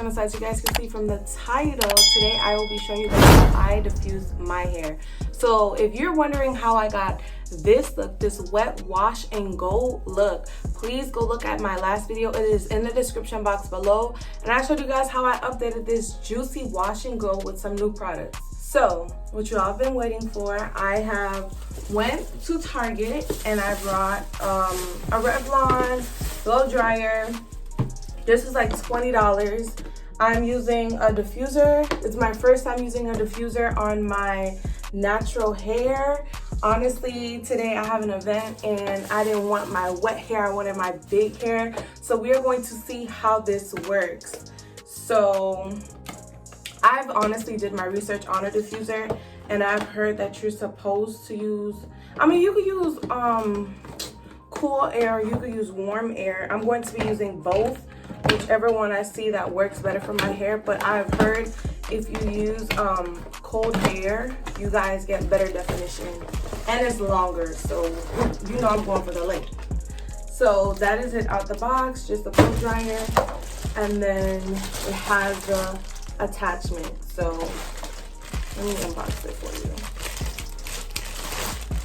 channel. So as you guys can see from the title, today I will be showing you guys how I diffuse my hair. So if you're wondering how I got this look, this wet wash and go look, please go look at my last video. It is in the description box below, and I showed you guys how I updated this juicy wash and go with some new products. So what you all have been waiting for, I have went to Target and I brought a Revlon blow dryer. This is like $20. I'm using a diffuser. It's my first time using a diffuser on my natural hair. Honestly, today I have an event and I didn't want my wet hair, I wanted my big hair. So we are going to see how this works. So I've honestly did my research on a diffuser, and I've heard that you're supposed to use, I mean, you could use cool air, you could use warm air. I'm going to be using both, whichever one I see that works better for my hair. But I've heard if you use cold air, you guys get better definition and it's longer. So you know I'm going for the length. So that is it out the box, just a blow dryer, and then it has the attachment. So let me unbox it for you.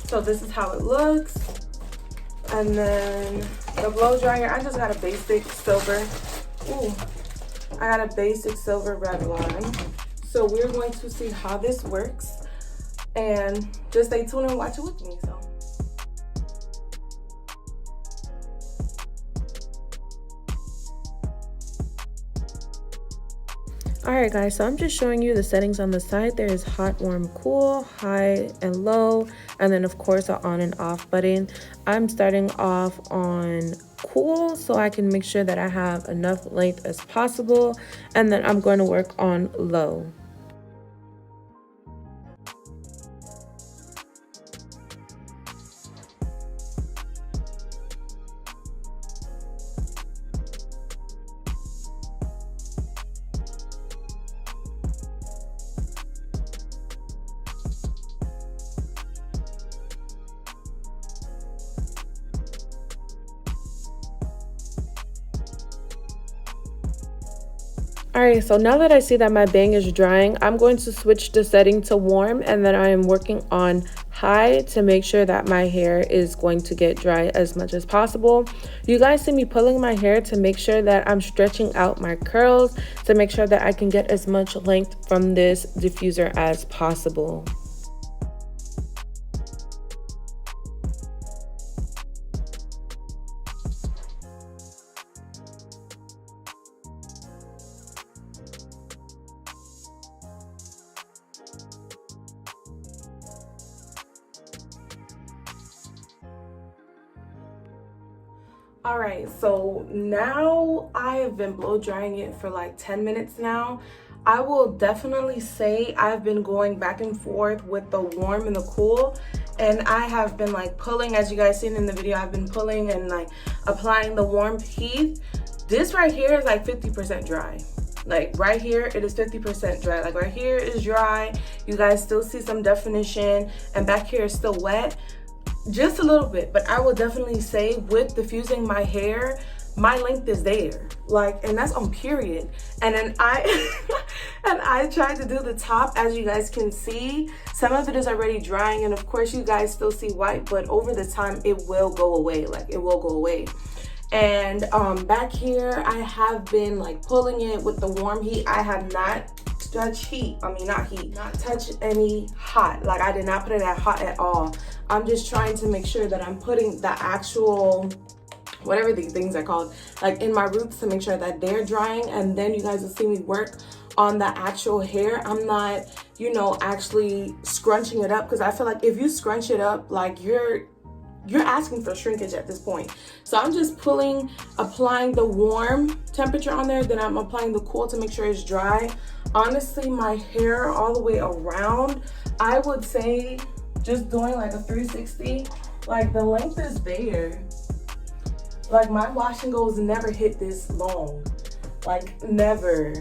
So this is how it looks. And then the blow dryer, I just got a basic silver. Ooh, I got a basic silver Revlon. So we're going to see how this works, and just stay tuned and watch it with me. So Alright guys, so I'm just showing you the settings on the side. There is hot, warm, cool, high and low, and then of course an on and off button. I'm starting off on cool so I can make sure that I have enough length as possible, and then I'm going to work on low. Alright, so now that I see that my bang is drying, I'm going to switch the setting to warm, and then I am working on high to make sure that my hair is going to get dry as much as possible. You guys see me pulling my hair to make sure that I'm stretching out my curls to make sure that I can get as much length from this diffuser as possible. all right, so now I have been blow drying it for like 10 minutes now. I will definitely say I've been going back and forth with the warm and the cool, and I have been like pulling, as you guys seen in the video, I've been pulling and like applying the warm heat. This right here is like 50% dry. Like right here, it is 50% dry. Like right here is dry. You guys still see some definition, and back here is still wet. Just a little bit, but I will definitely say with diffusing my hair, my length is there, like, and that's on period. And then I tried to do the top, as you guys can see. Some of it is already drying, and of course you guys still see white, but over the time it will go away. Like, it will go away. And back here I have been like pulling it with the warm heat. I have not touch not touch any hot. Like, I did not put it at hot at all. I'm just trying to make sure that I'm putting the actual, whatever these things are called, like in my roots, to make sure that they're drying, and then you guys will see me work on the actual hair. I'm not, you know, actually scrunching it up, because I feel like if you scrunch it up, like you're asking for shrinkage at this point. So I'm just applying the warm temperature on there, then I'm applying the cool to make sure it's dry. Honestly, my hair all the way around, I would say just doing like a 360, like the length is there. Like, my wash and goes never hit this long, like never.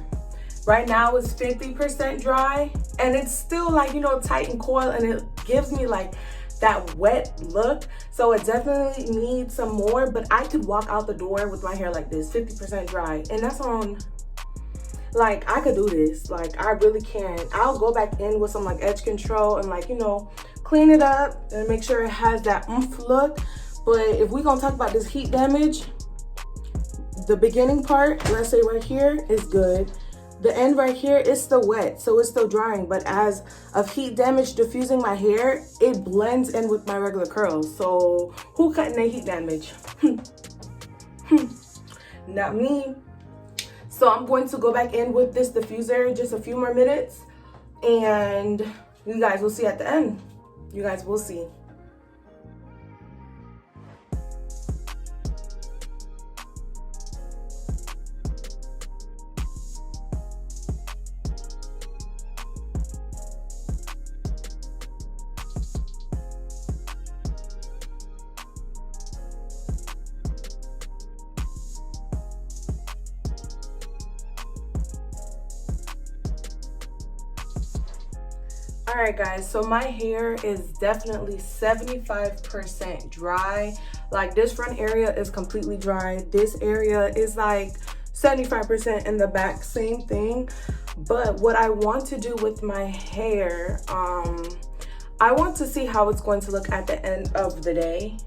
Right now it's 50% dry, and it's still like, you know, tight and coiled, and it gives me like that wet look. So it definitely needs some more, but I could walk out the door with my hair like this, 50% dry, and that's on, Like, I could do this. Like, I really can. I'll go back in with some like edge control and like, you know, clean it up and make sure it has that oomph look. But if we're gonna talk about this heat damage, the beginning part, let's say right here, is good. The end right here is still wet, so it's still drying. But as of heat damage diffusing my hair, it blends in with my regular curls. So who cutting their heat damage? Not me. So I'm going to go back in with this diffuser just a few more minutes, and you guys will see at the end. You guys will see. All right, guys, so my hair is definitely 75% dry. Like, this front area is completely dry. This area is like 75% in the back, same thing. But what I want to do with my hair, I want to see how it's going to look at the end of the day,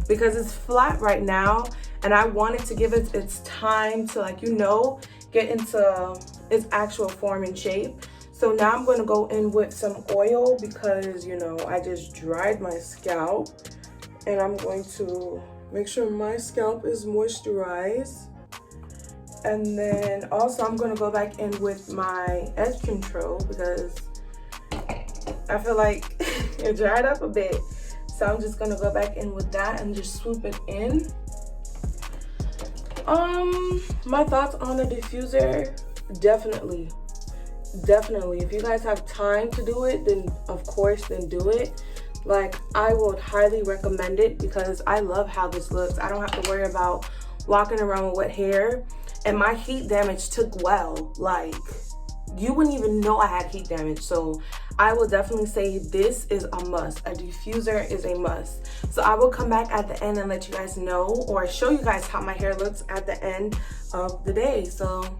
because it's flat right now and I wanted to give it its time to, like, you know, get into its actual form and shape. So now I'm going to go in with some oil because, you know, I just dried my scalp, and I'm going to make sure my scalp is moisturized. And then also I'm going to go back in with my edge control because I feel like it dried up a bit. So I'm just going to go back in with that and just swoop it in. My thoughts on the diffuser, definitely, if you guys have time to do it, then of course, then do it. Like, I would highly recommend it because I love how this looks. I don't have to worry about walking around with wet hair, and my heat damage took well. Like, you wouldn't even know I had heat damage. So I will definitely say this is a must. A diffuser is a must. So I will come back at the end and let you guys know, or show you guys how my hair looks at the end of the day. So